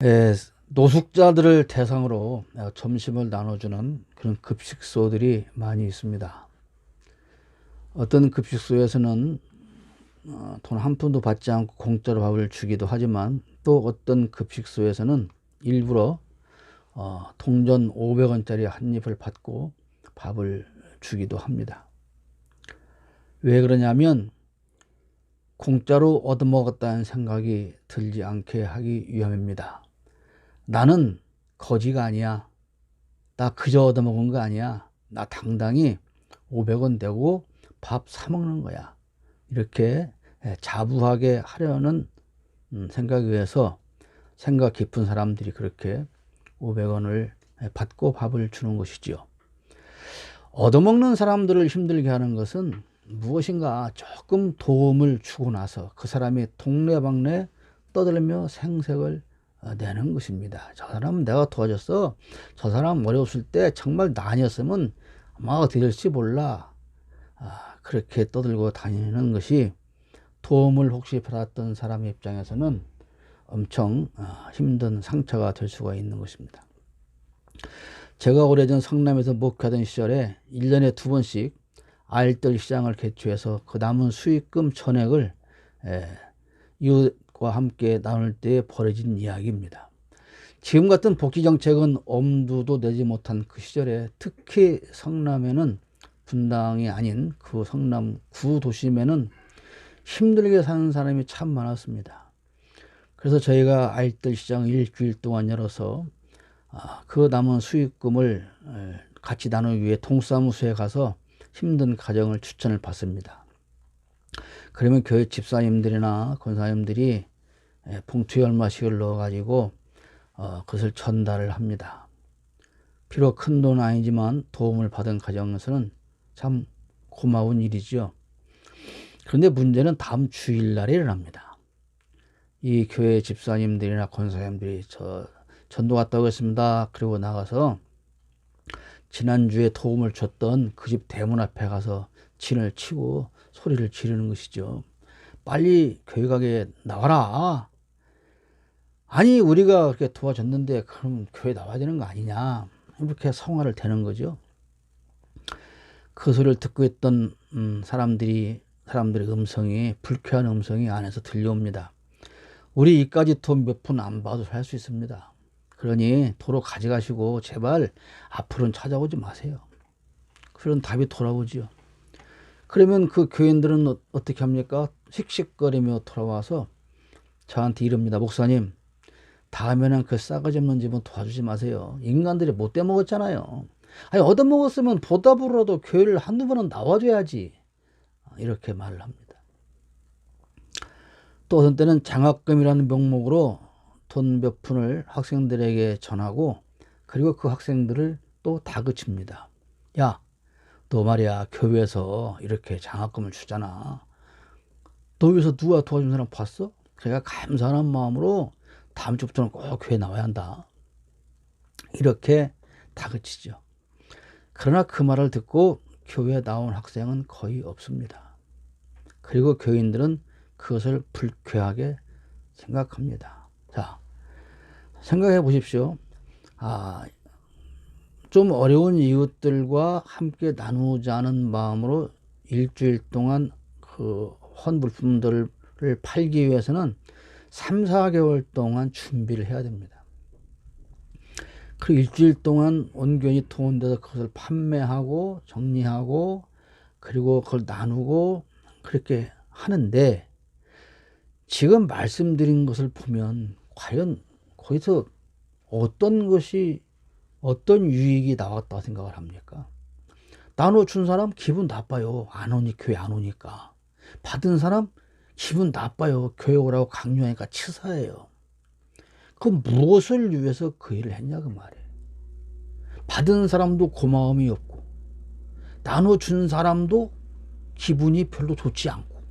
예, 노숙자들을 대상으로 점심을 나눠주는 그런 급식소들이 많이 있습니다. 어떤 급식소에서는 돈 한 푼도 받지 않고 공짜로 밥을 주기도 하지만, 또 어떤 급식소에서는 일부러 동전 500원짜리 한 입을 받고 밥을 주기도 합니다. 왜 그러냐면 공짜로 얻어먹었다는 생각이 들지 않게 하기 위함입니다. 나는 거지가 아니야. 나 그저 얻어먹은 거 아니야. 나 당당히 500원 내고 밥 사 먹는 거야. 이렇게 자부하게 하려는 생각에 의해서 생각 깊은 사람들이 그렇게 500원을 받고 밥을 주는 것이지요. 얻어먹는 사람들을 힘들게 하는 것은 무엇인가 조금 도움을 주고 나서 그 사람이 동네방네 떠들며 생색을 내는 것입니다. 저 사람은 내가 도와줬어. 저 사람 어려웠을 때 정말 나 아니었으면 아마 어떻게 될지 몰라. 그렇게 떠들고 다니는 것이 도움을 혹시 받았던 사람의 입장에서는 엄청 힘든 상처가 될 수가 있는 것입니다. 제가 오래전 성남에서 목회하던 시절에 1년에 2번씩 알뜰 시장을 개최해서 그 남은 수익금 전액을 이웃과 함께 나눌 때 벌어진 이야기입니다. 지금 같은 복지 정책은 엄두도 내지 못한 그 시절에, 특히 성남에는, 분당이 아닌 그 성남 구도심에는 힘들게 사는 사람이 참 많았습니다. 그래서 저희가 알뜰 시장을 일주일 동안 열어서 그 남은 수익금을 같이 나누기 위해 동사무소에 가서 힘든 가정을 추천을 받습니다. 그러면 교회 집사님들이나 권사님들이 봉투에 얼마씩을 넣어가지고 그것을 전달을 합니다. 비록 큰 돈은 아니지만 도움을 받은 가정에서는 참 고마운 일이죠. 그런데 문제는 다음 주일날에 일어납니다. 이 교회 집사님들이나 권사님들이 저 전도 갔다 오겠습니다. 그리고 나가서 지난주에 도움을 줬던 그 집 대문 앞에 가서 진을 치고 소리를 지르는 것이죠. 빨리 교회 가게 나와라. 아니, 우리가 그렇게 도와줬는데 그럼 교회 나와야 되는 거 아니냐. 이렇게 성화를 대는 거죠. 그 소리를 듣고 있던 사람들의 음성이, 불쾌한 음성이 안에서 들려옵니다. 우리 이까지 돈 몇 푼 안 받아도 살 수 있습니다. 그러니 도로 가져가시고 제발 앞으로는 찾아오지 마세요. 그런 답이 돌아오지요. 그러면 그 교인들은 어떻게 합니까? 씩씩거리며 돌아와서 저한테 이럽니다. 목사님, 다음에는 그 싸가지 없는 집은 도와주지 마세요. 인간들이 못돼 먹었잖아요. 아니, 얻어먹었으면 보답으로라도 교회를 한두 번은 나와줘야지. 이렇게 말을 합니다. 또 어떤 때는 장학금이라는 명목으로 돈 몇 푼을 학생들에게 전하고, 그리고 그 학생들을 또 다그칩니다. 야, 너 말이야, 교회에서 이렇게 장학금을 주잖아. 너 여기서 누가 도와준 사람 봤어? 제가 감사하는 마음으로 다음 주부터는 꼭 교회 나와야 한다. 이렇게 다그치죠. 그러나 그 말을 듣고 교회에 나온 학생은 거의 없습니다. 그리고 교인들은 그것을 불쾌하게 생각합니다. 자, 생각해 보십시오. 좀 어려운 이웃들과 함께 나누자는 마음으로 일주일 동안 그 헌물품들을 팔기 위해서는 3, 4개월 동안 준비를 해야 됩니다. 그 일주일 동안 온전히 동원돼서 그것을 판매하고 정리하고 그리고 그걸 나누고 그렇게 하는데, 지금 말씀드린 것을 보면 과연 거기서 어떤 유익이 나왔다고 생각을 합니까? 나눠준 사람 기분 나빠요. 교회 안 오니까. 받은 사람 기분 나빠요. 교회 오라고 강요하니까 치사해요. 그 무엇을 위해서 그 일을 했냐 그 말이에요. 받은 사람도 고마움이 없고 나눠준 사람도 기분이 별로 좋지 않고,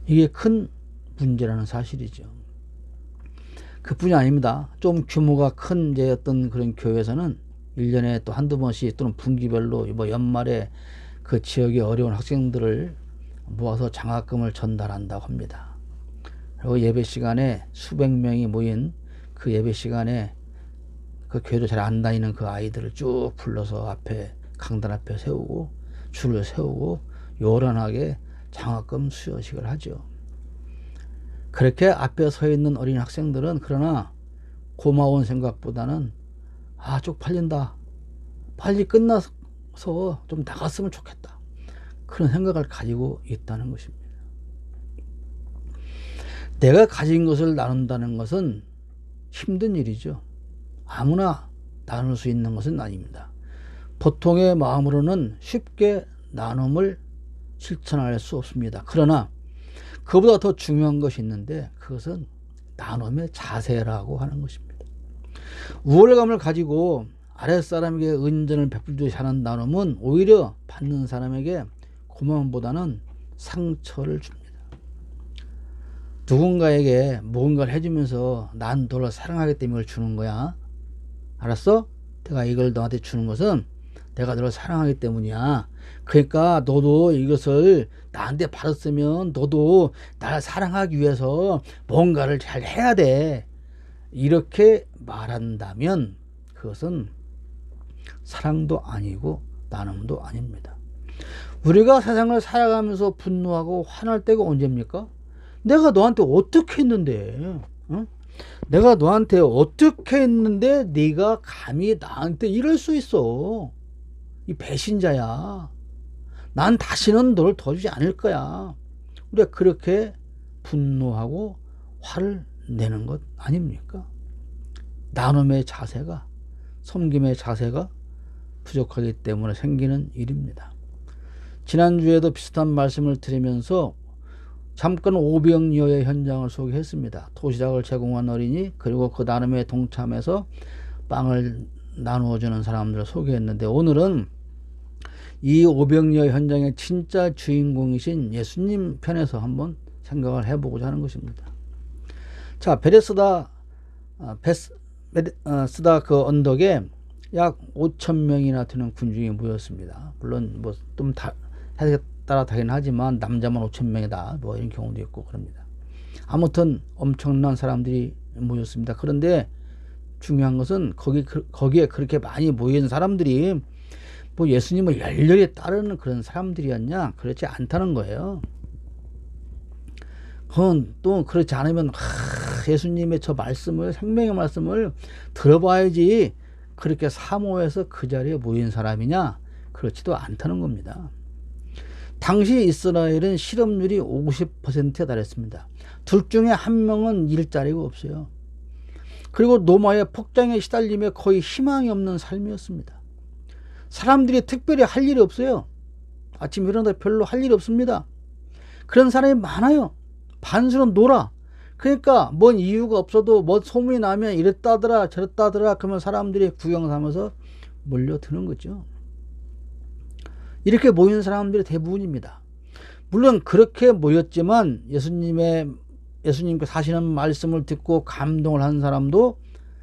이게 큰 문제라는 사실이죠. 그뿐이 아닙니다. 좀 규모가 큰 이제 어떤 그런 교회에서는 1년에 또 한두 번씩 또는 분기별로 뭐 연말에 그 지역의 어려운 학생들을 모아서 장학금을 전달한다고 합니다. 그리고 예배 시간에 수백 명이 모인 그 예배 시간에 그 교회도 잘 안 다니는 그 아이들을 쭉 불러서 앞에 강단 앞에 세우고 줄을 세우고 요란하게 장학금 수여식을 하죠. 그렇게 앞에 서 있는 어린 학생들은 그러나 고마운 생각보다는 쪽팔린다, 빨리 끝나서 좀 나갔으면 좋겠다, 그런 생각을 가지고 있다는 것입니다. 내가 가진 것을 나눈다는 것은 힘든 일이죠. 아무나 나눌 수 있는 것은 아닙니다. 보통의 마음으로는 쉽게 나눔을 실천할 수 없습니다. 그러나 그보다 더 중요한 것이 있는데 그것은 나눔의 자세라고 하는 것입니다. 우월감을 가지고 아랫사람에게 은전을 베풀듯이 하는 나눔은 오히려 받는 사람에게 고마움보다는 상처를 줍니다. 누군가에게 뭔가를 해주면서 난 너를 사랑하기 때문에 이걸 주는 거야. 알았어? 내가 이걸 너한테 주는 것은 내가 너를 사랑하기 때문이야. 그러니까 너도 이것을 나한테 받았으면 너도 나를 사랑하기 위해서 뭔가를 잘 해야 돼. 이렇게 말한다면 그것은 사랑도 아니고 나눔도 아닙니다. 우리가 세상을 살아가면서 분노하고 화날 때가 언제입니까? 내가 너한테 어떻게 했는데, 응? 내가 너한테 어떻게 했는데 네가 감히 나한테 이럴 수 있어. 이 배신자야. 난 다시는 너를 도와주지 않을 거야. 우리가 그렇게 분노하고 화를 내는 것 아닙니까? 나눔의 자세가, 섬김의 자세가 부족하기 때문에 생기는 일입니다. 지난주에도 비슷한 말씀을 드리면서 잠깐 오병이어의 현장을 소개했습니다. 도시락을 제공한 어린이, 그리고 그 나눔에 동참해서 빵을 나누어주는 사람들을 소개했는데, 오늘은 이 오병이어 현장의 진짜 주인공이신 예수님 편에서 한번 생각을 해보고자 하는 것입니다. 자, 베레스다 그 언덕에 약 5,000명이나 되는 군중이 모였습니다. 물론 좀 해석에 따라 다르긴 하지만 남자만 5,000명이다 이런 경우도 있고 그럽니다. 아무튼 엄청난 사람들이 모였습니다. 그런데 중요한 것은 거기에 그렇게 많이 모인 사람들이 예수님을 열렬히 따르는 그런 사람들이었냐? 그렇지 않다는 거예요. 그건 또 그렇지 않으면 예수님의 저 말씀을, 생명의 말씀을 들어봐야지 그렇게 사모해서 그 자리에 모인 사람이냐? 그렇지도 않다는 겁니다. 당시 이스라엘은 실업률이 50%에 달했습니다. 둘 중에 한 명은 일자리가 없어요. 그리고 노마의 폭장에 시달림에 거의 희망이 없는 삶이었습니다. 사람들이 특별히 할 일이 없어요. 아침에 일어나다 별로 할 일이 없습니다. 그런 사람이 많아요. 반수는 놀아. 그러니까 뭔 이유가 없어도 소문이 나면 이랬다더라 저랬다더라 그러면 사람들이 구경 삼아서 몰려드는 거죠. 이렇게 모인 사람들이 대부분입니다. 물론 그렇게 모였지만 예수님께 사시는 말씀을 듣고 감동을 한 사람도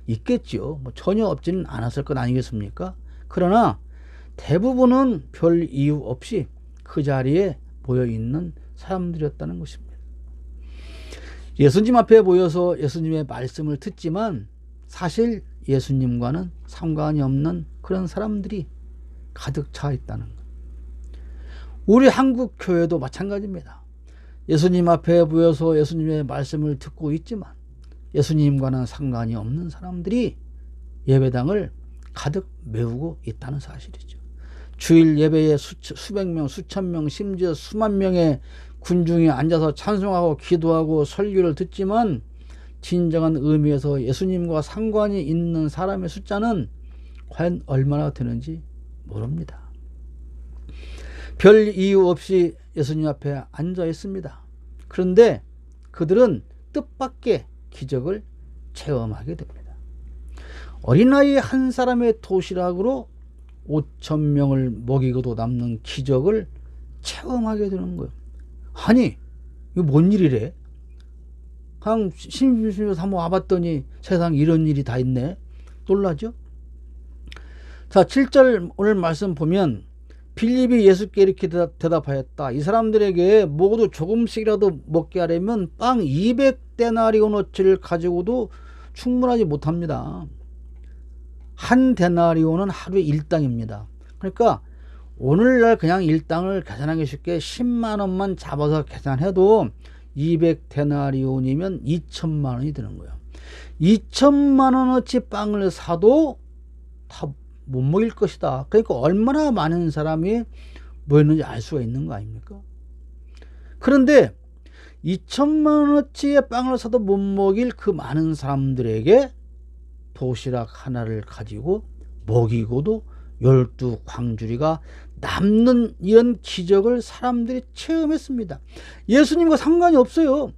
있겠지요. 전혀 없지는 않았을 것 아니겠습니까? 그러나 대부분은 별 이유 없이 그 자리에 모여있는 사람들이었다는 것입니다. 예수님 앞에 모여서 예수님의 말씀을 듣지만 사실 예수님과는 상관이 없는 그런 사람들이 가득 차 있다는 것. 우리 한국 교회도 마찬가지입니다. 예수님 앞에 모여서 예수님의 말씀을 듣고 있지만 예수님과는 상관이 없는 사람들이 예배당을 가득 메우고 있다는 사실이죠. 주일 예배에 수백 명, 수천 명, 심지어 수만 명의 군중이 앉아서 찬송하고 기도하고 설교를 듣지만 진정한 의미에서 예수님과 상관이 있는 사람의 숫자는 과연 얼마나 되는지 모릅니다. 별 이유 없이 예수님 앞에 앉아 있습니다. 그런데 그들은 뜻밖의 기적을 체험하게 됩니다. 어린아이 한 사람의 도시락으로 5,000명을 먹이고도 남는 기적을 체험하게 되는 거예요. 아니, 이거 뭔 일이래? 그냥 심심해서 한번 와봤더니 세상에 이런 일이 다 있네. 놀라죠? 자, 7절 오늘 말씀 보면 빌립이 예수께 이렇게 대답하였다. 이 사람들에게 모두 조금씩이라도 먹게 하려면 빵 200데나리오너치를 가지고도 충분하지 못합니다. 한 데나리오는 하루에 1당입니다. 그러니까 오늘날 그냥 일당을 계산하기 쉽게 10만 원만 잡아서 계산해도 200데나리온이면 2천만 원이 드는 거예요. 2천만 원어치 빵을 사도 다 못 먹일 것이다. 그러니까 얼마나 많은 사람이 모였는지 알 수가 있는 거 아닙니까? 그런데 2천만 원어치의 빵을 사도 못 먹일 그 많은 사람들에게 도시락 하나를 가지고 먹이고도 12광주리가 남는 이런 기적을 사람들이 체험했습니다. 예수님과 상관이 없어요.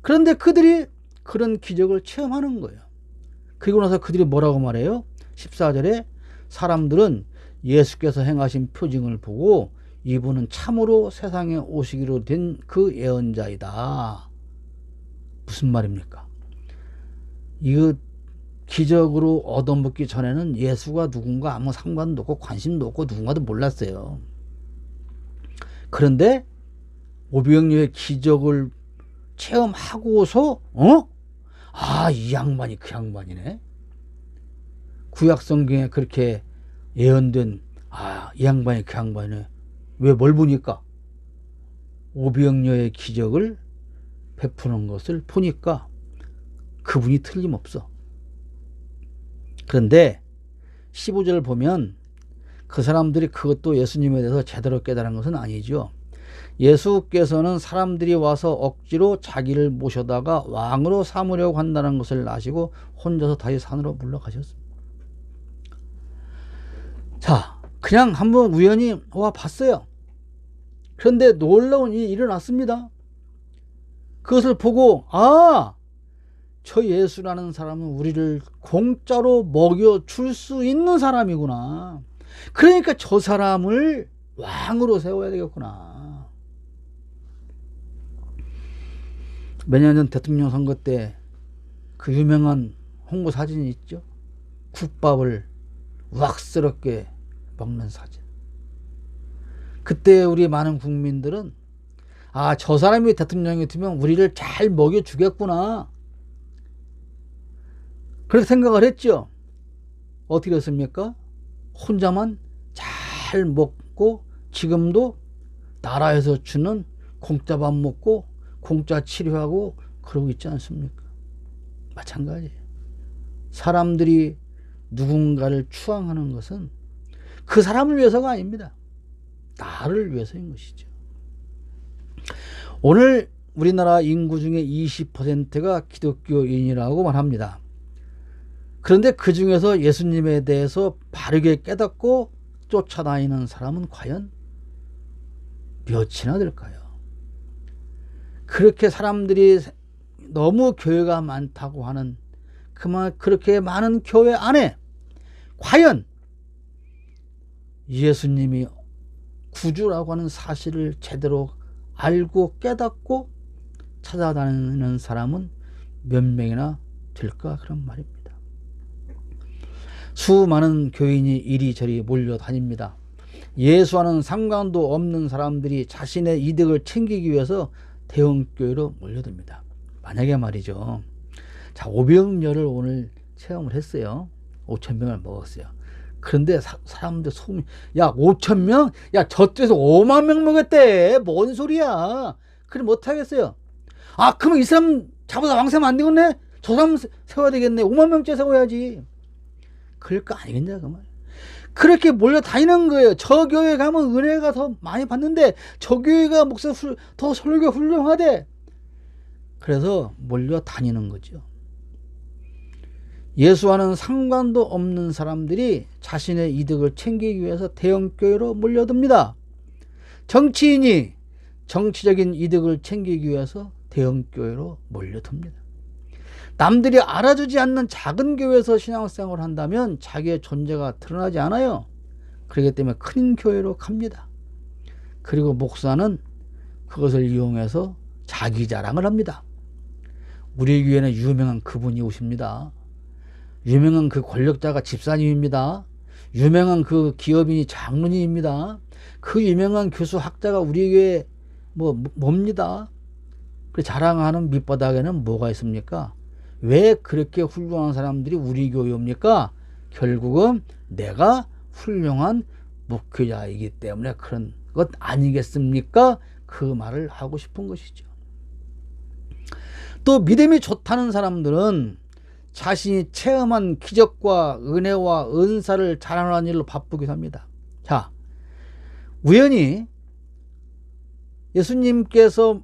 그런데 그들이 그런 기적을 체험하는 거예요. 그리고 나서 그들이 뭐라고 말해요? 14절에 사람들은 예수께서 행하신 표징을 보고 이분은 참으로 세상에 오시기로 된 그 예언자이다. 무슨 말입니까? 이거 기적으로 얻어먹기 전에는 예수가 누군가 아무 상관도 없고 관심도 없고 누군가도 몰랐어요. 그런데 오병이어의 기적을 체험하고서 이 양반이 그 양반이네. 구약성경에 그렇게 예언된 이 양반이 그 양반이네. 왜 뭘 보니까? 오병이어의 기적을 베푸는 것을 보니까 그분이 틀림없어. 그런데 15절을 보면 그 사람들이 그것도 예수님에 대해서 제대로 깨달은 것은 아니죠. 예수께서는 사람들이 와서 억지로 자기를 모셔다가 왕으로 삼으려고 한다는 것을 아시고 혼자서 다시 산으로 물러가셨습니다. 자, 그냥 한번 우연히 와 봤어요. 그런데 놀라운 일이 일어났습니다. 그것을 보고 저 예수라는 사람은 우리를 공짜로 먹여줄 수 있는 사람이구나. 그러니까 저 사람을 왕으로 세워야 되겠구나. 몇 년 전 대통령 선거 때 그 유명한 홍보 사진이 있죠. 국밥을 우악스럽게 먹는 사진. 그때 우리 많은 국민들은 저 사람이 대통령이 되면 우리를 잘 먹여주겠구나. 그렇게 생각을 했죠. 어떻게 됐습니까? 혼자만 잘 먹고 지금도 나라에서 주는 공짜 밥 먹고 공짜 치료하고 그러고 있지 않습니까? 마찬가지예요. 사람들이 누군가를 추앙하는 것은 그 사람을 위해서가 아닙니다. 나를 위해서인 것이죠. 오늘 우리나라 인구 중에 20%가 기독교인이라고 말합니다. 그런데 그 중에서 예수님에 대해서 바르게 깨닫고 쫓아다니는 사람은 과연 몇이나 될까요? 그렇게 사람들이 너무 교회가 많다고 하는 그렇게 많은 교회 안에 과연 예수님이 구주라고 하는 사실을 제대로 알고 깨닫고 찾아다니는 사람은 몇 명이나 될까? 그런 말입니다. 수많은 교인이 이리저리 몰려다닙니다. 예수와는 상관도 없는 사람들이 자신의 이득을 챙기기 위해서 대형교회로 몰려듭니다. 만약에 말이죠. 자, 오병이어를 오늘 체험을 했어요. 5,000명을 먹었어요. 그런데 사람들 소문이 5,000명? 저쪽에서 5만 명 먹었대. 뭔 소리야. 그래 못하겠어요. 그러면 이 사람 잡아서 왕 세우면 안 되겠네? 저 사람 세워야 되겠네. 5만 명째 세워야지. 그럴 거 아니겠냐 그 말. 그렇게 몰려다니는 거예요. 저 교회 가면 은혜가 더 많이 받는데 저 교회가 목사 더 설교 훌륭하대. 그래서 몰려다니는 거죠. 예수와는 상관도 없는 사람들이 자신의 이득을 챙기기 위해서 대형교회로 몰려듭니다. 정치인이 정치적인 이득을 챙기기 위해서 대형교회로 몰려듭니다. 남들이 알아주지 않는 작은 교회에서 신앙생활을 한다면 자기의 존재가 드러나지 않아요. 그렇기 때문에 큰 교회로 갑니다. 그리고 목사는 그것을 이용해서 자기 자랑을 합니다. 우리 교회는 유명한 그분이 오십니다. 유명한 그 권력자가 집사님입니다. 유명한 그 기업인이 장로님입니다. 그 유명한 교수 학자가 우리 교회 뭡니다. 그 자랑하는 밑바닥에는 뭐가 있습니까? 왜 그렇게 훌륭한 사람들이 우리 교회에 옵니까? 결국은 내가 훌륭한 목회자이기 때문에 그런 것 아니겠습니까? 그 말을 하고 싶은 것이죠. 또 믿음이 좋다는 사람들은 자신이 체험한 기적과 은혜와 은사를 자랑하는 일로 바쁘게 삽니다. 자, 우연히 예수님께서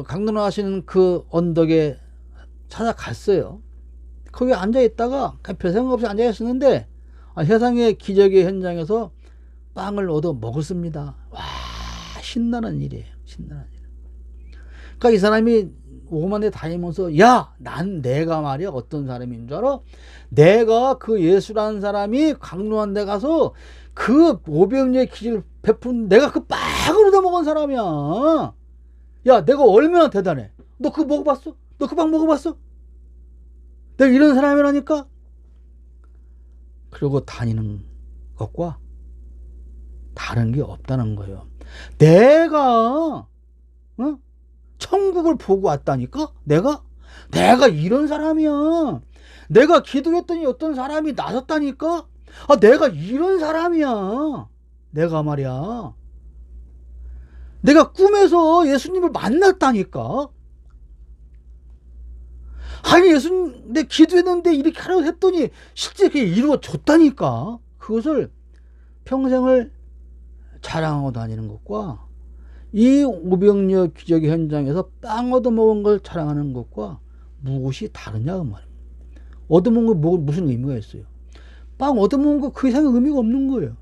강론하시는 그 언덕에 찾아갔어요. 거기 앉아있다가 별 생각 없이 앉아있었는데 세상의 기적의 현장에서 빵을 얻어 먹었습니다. 와, 신나는 일이에요. 신나는 일. 그러니까 이 사람이 오만에 다니면서 내가 말이야 어떤 사람인 줄 알아? 내가 그 예수라는 사람이 강론한 데 가서 그 500녀의 기적을 베푼 내가 그 빵을 얻어 먹은 사람이야. 야, 내가 얼마나 대단해. 너 그거 먹어봤어? 너 그 빵 먹어봤어? 내가 이런 사람이라니까? 그러고 다니는 것과 다른 게 없다는 거예요. 내가 천국을 보고 왔다니까? 내가 이런 사람이야. 내가 기도했더니 어떤 사람이 나섰다니까? 내가 이런 사람이야. 내가 말이야. 내가 꿈에서 예수님을 만났다니까? 아니, 예수님, 내 기도했는데 이렇게 하라고 했더니 실제 그게 이루어졌다니까? 그것을 평생을 자랑하고 다니는 것과 이 500여 기적의 현장에서 빵 얻어먹은 걸 자랑하는 것과 무엇이 다르냐 그 말입니다. 얻어먹은 거 무슨 의미가 있어요? 빵 얻어먹은 거 그 이상의 의미가 없는 거예요.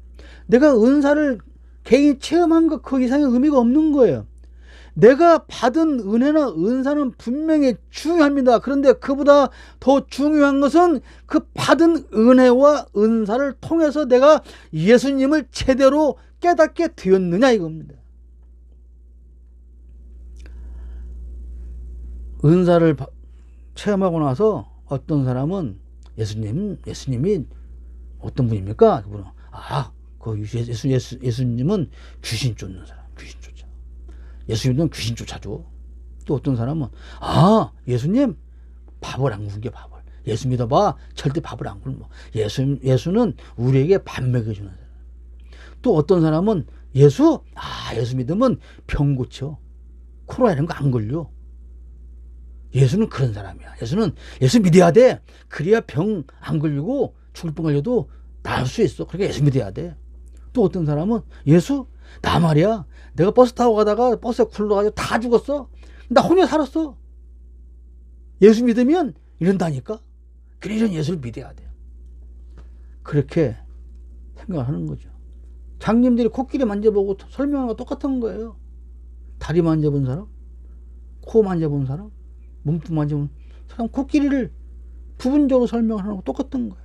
내가 은사를 개인이 체험한 거 그 이상의 의미가 없는 거예요. 내가 받은 은혜나 은사는 분명히 중요합니다. 그런데 그보다 더 중요한 것은 그 받은 은혜와 은사를 통해서 내가 예수님을 제대로 깨닫게 되었느냐 이겁니다. 은사를 체험하고 나서 어떤 사람은 예수님이 어떤 분입니까? 그분은 예수님은 귀신 쫓는 사람, 귀신 쫓아. 예수님은 귀신 쫓아줘. 또 어떤 사람은 예수님 밥을 안 굶겨 밥을. 예수 믿어봐 절대 밥을 안 굶어. 예수는 우리에게 밥 먹여주는 사람. 또 어떤 사람은 예수 믿으면 병 고쳐. 코로나 이런 거 안 걸려. 예수는 그런 사람이야. 예수 믿어야 돼. 그래야 병 안 걸리고 죽을 뻔 걸려도 나을 수 있어. 그러니까 예수 믿어야 돼. 또 어떤 사람은 나 말이야. 내가 버스 타고 가다가 버스에 굴러가지고 다 죽었어. 나 혼자 살았어. 예수 믿으면 이런다니까. 그래 이런 예수를 믿어야 돼. 그렇게 생각하는 거죠. 장님들이 코끼리 만져보고 설명하는 거 똑같은 거예요. 다리 만져본 사람, 코 만져본 사람, 몸통 만져본 사람, 코끼리를 부분적으로 설명하는 거 똑같은 거예요.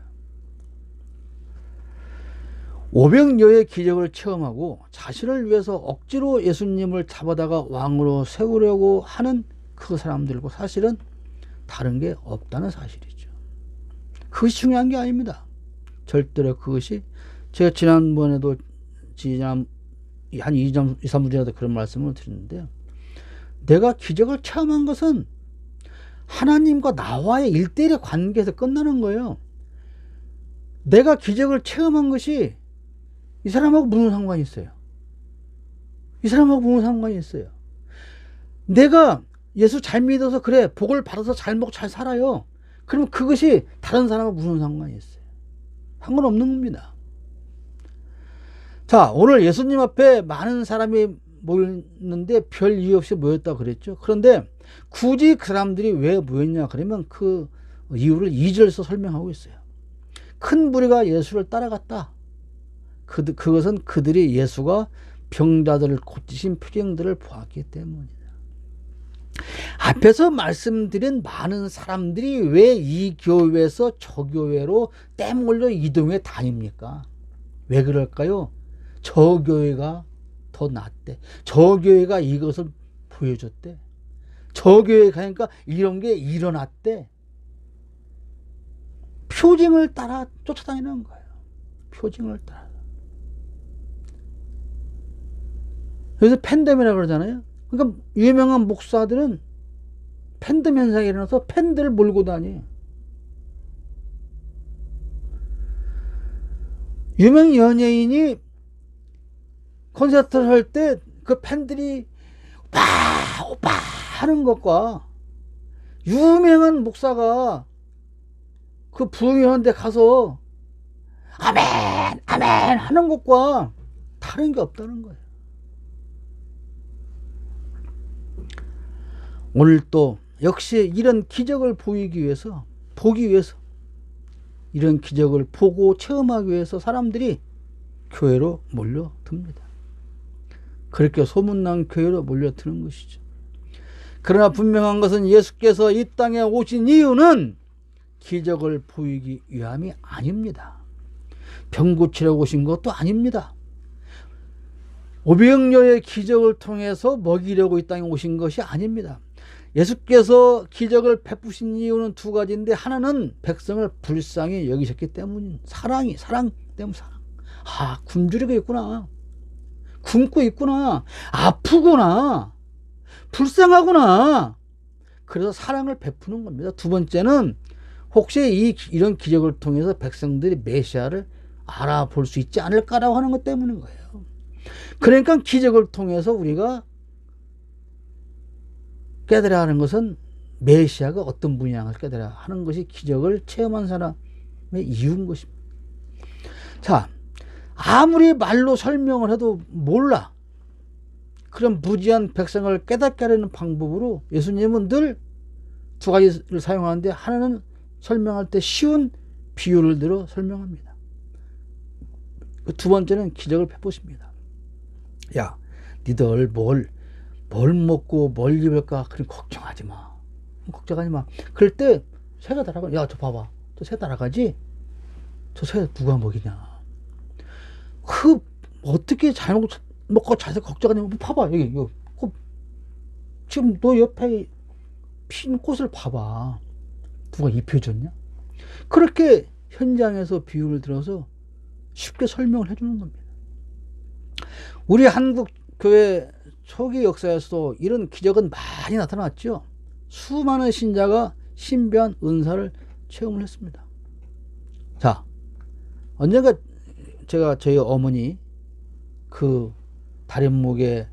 500여의 기적을 체험하고 자신을 위해서 억지로 예수님을 잡아다가 왕으로 세우려고 하는 그 사람들과 사실은 다른 게 없다는 사실이죠. 그것이 중요한 게 아닙니다. 절대로 그것이 제가 지난번에도 한 2, 3분 전에도 그런 말씀을 드렸는데요. 내가 기적을 체험한 것은 하나님과 나와의 1대1의 관계에서 끝나는 거예요. 내가 기적을 체험한 것이 이 사람하고 무슨 상관이 있어요? 이 사람하고 무슨 상관이 있어요? 내가 예수 잘 믿어서 그래 복을 받아서 잘 먹고 잘 살아요. 그러면 그것이 다른 사람하고 무슨 상관이 있어요? 상관없는 겁니다. 자, 오늘 예수님 앞에 많은 사람이 모였는데 별 이유 없이 모였다 그랬죠. 그런데 굳이 그 사람들이 왜 모였냐 그러면 그 이유를 2절에서 설명하고 있어요. 큰 무리가 예수를 따라갔다. 그것은 그들이 예수가 병자들을 고치신 표징들을 보았기 때문이다. 앞에서 말씀드린 많은 사람들이 왜 이 교회에서 저 교회로 땀 흘려 이동해 다닙니까? 왜 그럴까요? 저 교회가 더 낫대. 저 교회가 이것을 보여줬대. 저 교회 가니까 이런 게 일어났대. 표징을 따라 쫓아다니는 거예요. 표징을 따라. 그래서 팬덤이라고 그러잖아요. 그러니까 유명한 목사들은 팬덤 현상이 일어나서 팬들을 몰고 다녀요. 유명 연예인이 콘서트를 할 때 그 팬들이 오빠 오빠 하는 것과 유명한 목사가 그 부흥회하는 데 가서 아멘 아멘 하는 것과 다른 게 없다는 거예요. 오늘 또 역시 이런 기적을 보기 위해서 이런 기적을 보고 체험하기 위해서 사람들이 교회로 몰려듭니다. 그렇게 소문난 교회로 몰려드는 것이죠. 그러나 분명한 것은 예수께서 이 땅에 오신 이유는 기적을 보이기 위함이 아닙니다. 병 고치려고 오신 것도 아닙니다. 오병이어의 기적을 통해서 먹이려고 이 땅에 오신 것이 아닙니다. 예수께서 기적을 베푸신 이유는 두 가지인데, 하나는 백성을 불쌍히 여기셨기 때문인 사랑 때문에. 아, 굶주리고 있구나, 굶고 있구나, 아프구나, 불쌍하구나. 그래서 사랑을 베푸는 겁니다. 두 번째는 혹시 이런 기적을 통해서 백성들이 메시아를 알아볼 수 있지 않을까라고 하는 것 때문인 거예요. 그러니까 기적을 통해서 우리가 깨달아야 하는 것은 메시아가 어떤 분이냐 깨달아야 하는 것이 기적을 체험한 사람의 이유인 것입니다. 자, 아무리 말로 설명을 해도 몰라. 그런 무지한 백성을 깨닫게 하려는 방법으로 예수님은 늘 두 가지를 사용하는데, 하나는 설명할 때 쉬운 비유를 들어 설명합니다. 두 번째는 기적을 베푸십니다. 야, 니들 뭘 먹고 뭘 입을까? 그럼 걱정하지 마. 그럴 때 새가 날아가. 야, 저 봐봐. 저 새 날아가지? 저 새 누가 먹이냐? 어떻게 잘 먹고 잘 걱정하냐면, 봐봐. 여기. 지금 너 옆에 핀 꽃을 봐봐. 누가 입혀줬냐? 그렇게 현장에서 비유를 들어서 쉽게 설명을 해주는 겁니다. 우리 한국 교회 초기 역사에서도 이런 기적은 많이 나타났죠. 수많은 신자가 신비한 은사를 체험을 했습니다. 자, 언젠가 제가 저희 어머니 그 다림목에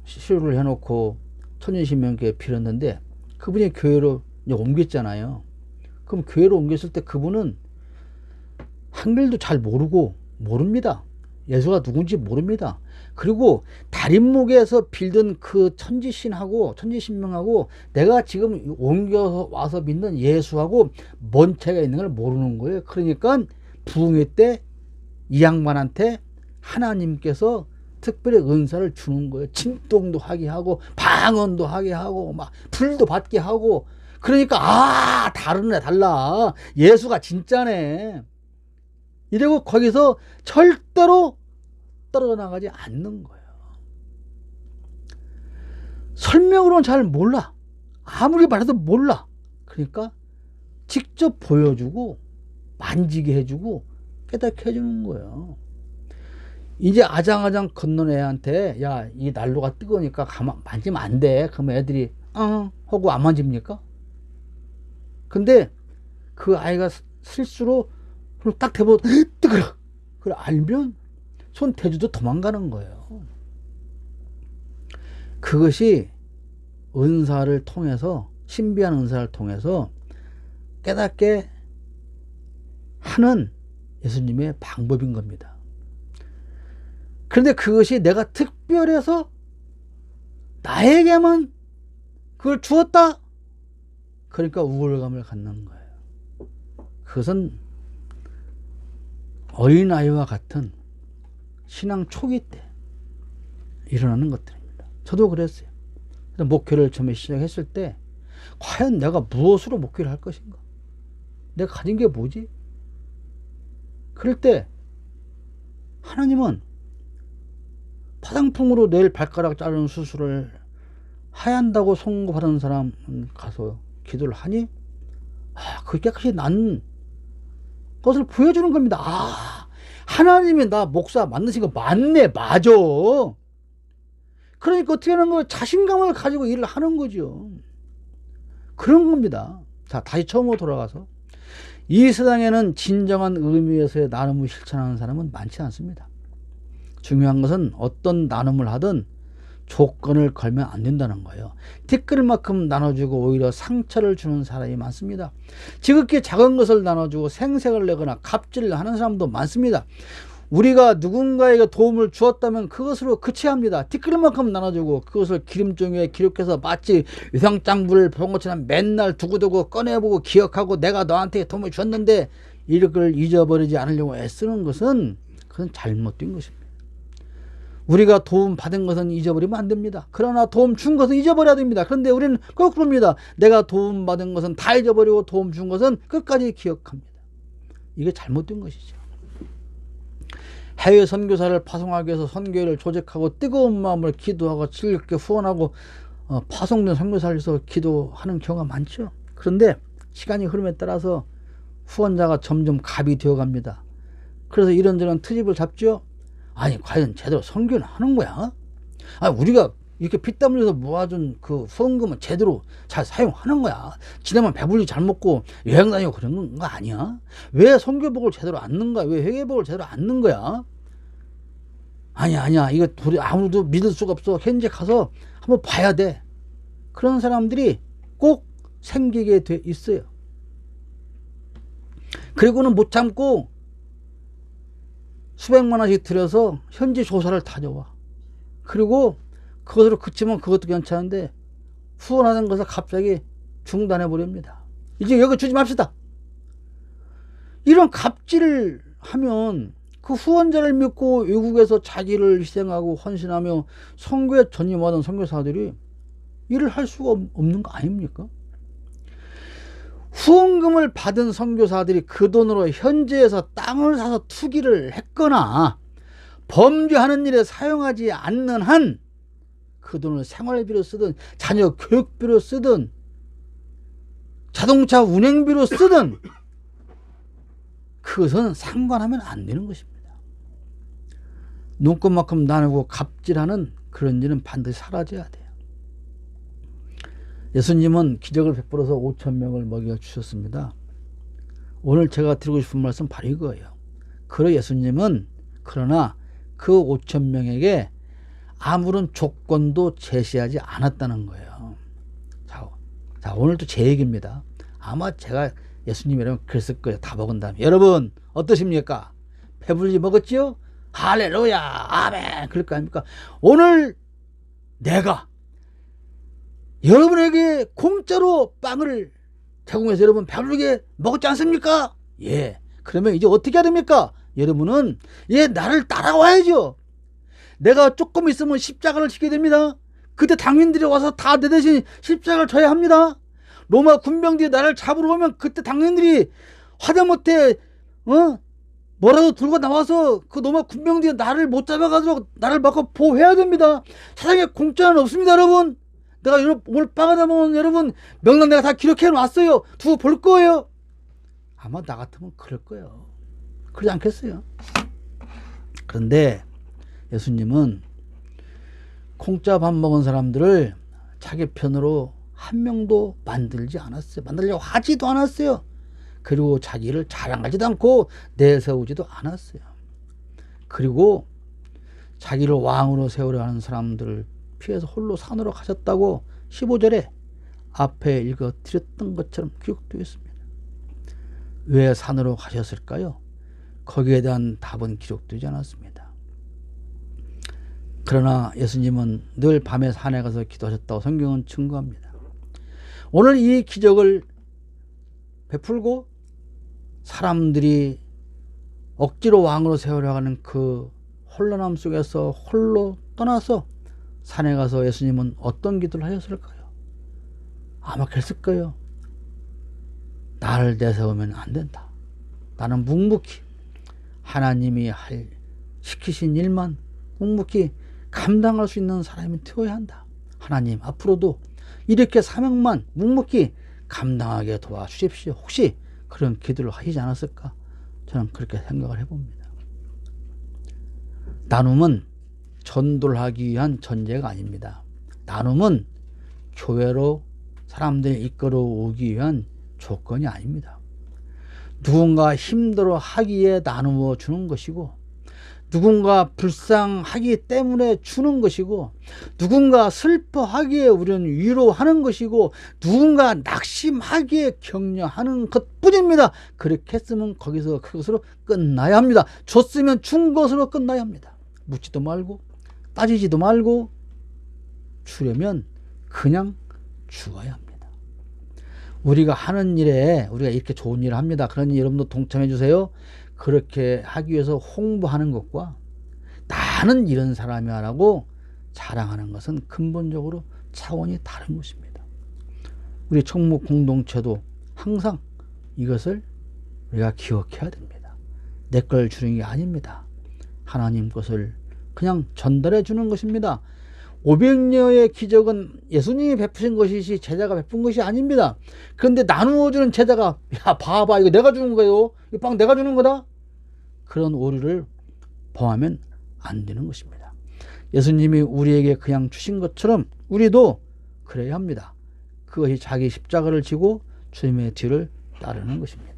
시루를 해놓고 천인신명교에 빌었는데, 그분이 교회로 이제 옮겼잖아요. 그럼 교회로 옮겼을 때 그분은 한글도 잘 모릅니다. 예수가 누군지 모릅니다. 그리고 다림목에서 빌던 그 천지신명하고 내가 지금 옮겨서 와서 믿는 예수하고 뭔 차이가 있는 걸 모르는 거예요. 그러니까 부흥회 때 이 양반한테 하나님께서 특별히 은사를 주는 거예요. 진동도 하게 하고 방언도 하게 하고 막 불도 받게 하고. 그러니까 달라. 예수가 진짜네. 이러고 거기서 절대로 떨어져 나가지 않는 거예요. 설명으로는 잘 몰라. 아무리 말해도 몰라. 그러니까 직접 보여주고 만지게 해주고 깨닫게 해주는 거예요. 이제 아장아장 걷는 애한테 야, 이 난로가 뜨거우니까 만지면 안 돼. 그러면 애들이 하고 안 만집니까? 근데 그 아이가 실수로 딱 대보고 뜨거워. 그걸 알면 손 대주도 도망가는 거예요. 그것이 은사를 통해서, 신비한 은사를 통해서 깨닫게 하는 예수님의 방법인 겁니다. 그런데 그것이 내가 특별해서 나에게만 그걸 주었다? 그러니까 우월감을 갖는 거예요. 그것은 어린아이와 같은 신앙 초기 때 일어나는 것들입니다. 저도 그랬어요. 목회를 처음에 시작했을 때 과연 내가 무엇으로 목회를 할 것인가? 내가 가진 게 뭐지? 그럴 때 하나님은 파상풍으로 내일 발가락 자르는 수술을 하얀다고 선고받은 사람 가서 기도를 하니 그 깨끗이 난 것을 보여주는 겁니다. 하나님이 나 목사 만드신 거 맞네, 맞아. 그러니까 어떻게 하는 거예요? 자신감을 가지고 일을 하는 거죠. 그런 겁니다. 자, 다시 처음으로 돌아가서 이 세상에는 진정한 의미에서의 나눔을 실천하는 사람은 많지 않습니다. 중요한 것은 어떤 나눔을 하든 조건을 걸면 안 된다는 거예요. 티끌만큼 나눠주고 오히려 상처를 주는 사람이 많습니다. 지극히 작은 것을 나눠주고 생색을 내거나 갑질을 하는 사람도 많습니다. 우리가 누군가에게 도움을 주었다면 그것으로 그쳐야 합니다. 티끌만큼 나눠주고 그것을 기름종이에 기록해서 마치 유상장부를 본 것처럼 맨날 두고두고 꺼내보고 기억하고 내가 너한테 도움을 줬는데 이걸 잊어버리지 않으려고 애쓰는 것은 그건 잘못된 것입니다. 우리가 도움 받은 것은 잊어버리면 안 됩니다. 그러나 도움 준 것은 잊어버려야 됩니다. 그런데 우리는 거꾸로입니다. 내가 도움 받은 것은 다 잊어버리고 도움 준 것은 끝까지 기억합니다. 이게 잘못된 것이죠. 해외 선교사를 파송하기 위해서 선교회를 조직하고 뜨거운 마음으로 기도하고 즐겁게 후원하고 파송된 선교사를 위해서 기도하는 경우가 많죠. 그런데 시간이 흐름에 따라서 후원자가 점점 갑이 되어갑니다. 그래서 이런저런 트집을 잡죠. 아니 과연 제대로 선교는 하는 거야? 아니 우리가 이렇게 피땀 흘려서 모아준 그 후원금은 제대로 잘 사용하는 거야? 지나면 배불리 잘 먹고 여행 다니고 그런 거 아니야? 왜 선교복을 제대로 안 넣는 거야? 왜 회계복을 제대로 안 넣는 거야? 아니야 이거 도리 아무도 믿을 수가 없어. 현재 가서 한번 봐야 돼. 그런 사람들이 꼭 생기게 돼 있어요. 그리고는 못 참고 수백만 원씩 들여서 현지 조사를 다녀와. 그리고 그것으로 그치면 그것도 괜찮은데 후원하는 것을 갑자기 중단해 버립니다. 이제 여기 주지 맙시다. 이런 갑질을 하면 그 후원자를 믿고 외국에서 자기를 희생하고 헌신하며 선교에 전념하던 선교사들이 일을 할 수가 없는 거 아닙니까? 후원금을 받은 선교사들이 그 돈으로 현지에서 땅을 사서 투기를 했거나 범죄하는 일에 사용하지 않는 한 그 돈을 생활비로 쓰든 자녀 교육비로 쓰든 자동차 운행비로 쓰든 그것은 상관하면 안 되는 것입니다. 눈꽃만큼 나누고 갑질하는 그런 일은 반드시 사라져야 돼요. 예수님은 기적을 베풀어서 5,000명을 먹여주셨습니다. 오늘 제가 드리고 싶은 말씀 바로 이거예요. 그러 예수님은 그러나 그 5,000명에게 아무런 조건도 제시하지 않았다는 거예요. 자 오늘도 제 얘기입니다. 아마 제가 예수님이라면 그랬을 거예요. 다 먹은 다음에 여러분 어떠십니까? 배불리 먹었지요? 할렐루야 아멘 그럴 거 아닙니까? 오늘 내가 여러분에게 공짜로 빵을 제공해서 여러분 배부르게 먹었지 않습니까? 예. 그러면 이제 어떻게 해야 됩니까? 여러분은 나를 따라와야죠. 내가 조금 있으면 십자가를 지게 됩니다. 그때 당신들이 와서 다 내 대신 십자가를 져야 합니다. 로마 군병들이 나를 잡으러 오면 그때 당신들이 하다못해 뭐라도 들고 나와서 그 로마 군병들이 나를 못 잡아가도록 나를 막고 보호해야 됩니다. 세상에 공짜는 없습니다, 여러분. 내가 오늘 빵 하다 먹은 여러분 명단 내가 다 기록해 놨어요. 두고 볼 거예요. 아마 나 같으면 그럴 거예요. 그러지 않겠어요? 그런데 예수님은 공짜 밥 먹은 사람들을 자기 편으로 한 명도 만들지 않았어요. 만들려고 하지도 않았어요. 그리고 자기를 자랑하지도 않고 내세우지도 않았어요. 그리고 자기를 왕으로 세우려 하는 사람들을 피해서 홀로 산으로 가셨다고 15절에 앞에 읽어드렸던 것처럼 기록되어 있습니다. 왜 산으로 가셨을까요? 거기에 대한 답은 기록되지 않았습니다. 그러나 예수님은 늘 밤에 산에 가서 기도하셨다고 성경은 증거합니다. 오늘 이 기적을 베풀고 사람들이 억지로 왕으로 세우려 하는 그 혼란함 속에서 홀로 떠나서 산에 가서 예수님은 어떤 기도를 하셨을까요? 아마 그랬을 거예요. 나를 내세우면 안 된다. 나는 묵묵히 하나님이 시키신 일만 묵묵히 감당할 수 있는 사람이 되어야 한다. 하나님 앞으로도 이렇게 사명만 묵묵히 감당하게 도와주십시오. 혹시 그런 기도를 하시지 않았을까? 저는 그렇게 생각을 해봅니다. 나눔은 전도를 하기 위한 전제가 아닙니다. 나눔은 교회로 사람들이 이끌어 오기 위한 조건이 아닙니다. 누군가 힘들어 하기에 나누어 주는 것이고, 누군가 불쌍하기 때문에 주는 것이고, 누군가 슬퍼하기에 우리는 위로하는 것이고, 누군가 낙심하기에 격려하는 것뿐입니다. 그렇게 했으면 거기서 그것으로 끝나야 합니다. 줬으면 준 것으로 끝나야 합니다. 묻지도 말고 따지지도 말고 주려면 그냥 주어야 합니다. 우리가 하는 일에 우리가 이렇게 좋은 일을 합니다. 그러니 여러분도 동참해 주세요. 그렇게 하기 위해서 홍보하는 것과 나는 이런 사람이야 라고 자랑하는 것은 근본적으로 차원이 다른 것입니다. 우리 청목 공동체도 항상 이것을 우리가 기억해야 됩니다. 내 걸 주는 게 아닙니다. 하나님 것을 그냥 전달해 주는 것입니다. 500여의 기적은 예수님이 베푸신 것이지 제자가 베푼 것이 아닙니다. 그런데 나누어 주는 제자가 야 봐봐 이거 내가 주는 거예요. 이 빵 내가 주는 거다. 그런 오류를 범하면 안 되는 것입니다. 예수님이 우리에게 그냥 주신 것처럼 우리도 그래야 합니다. 그것이 자기 십자가를 지고 주님의 뒤를 따르는 것입니다.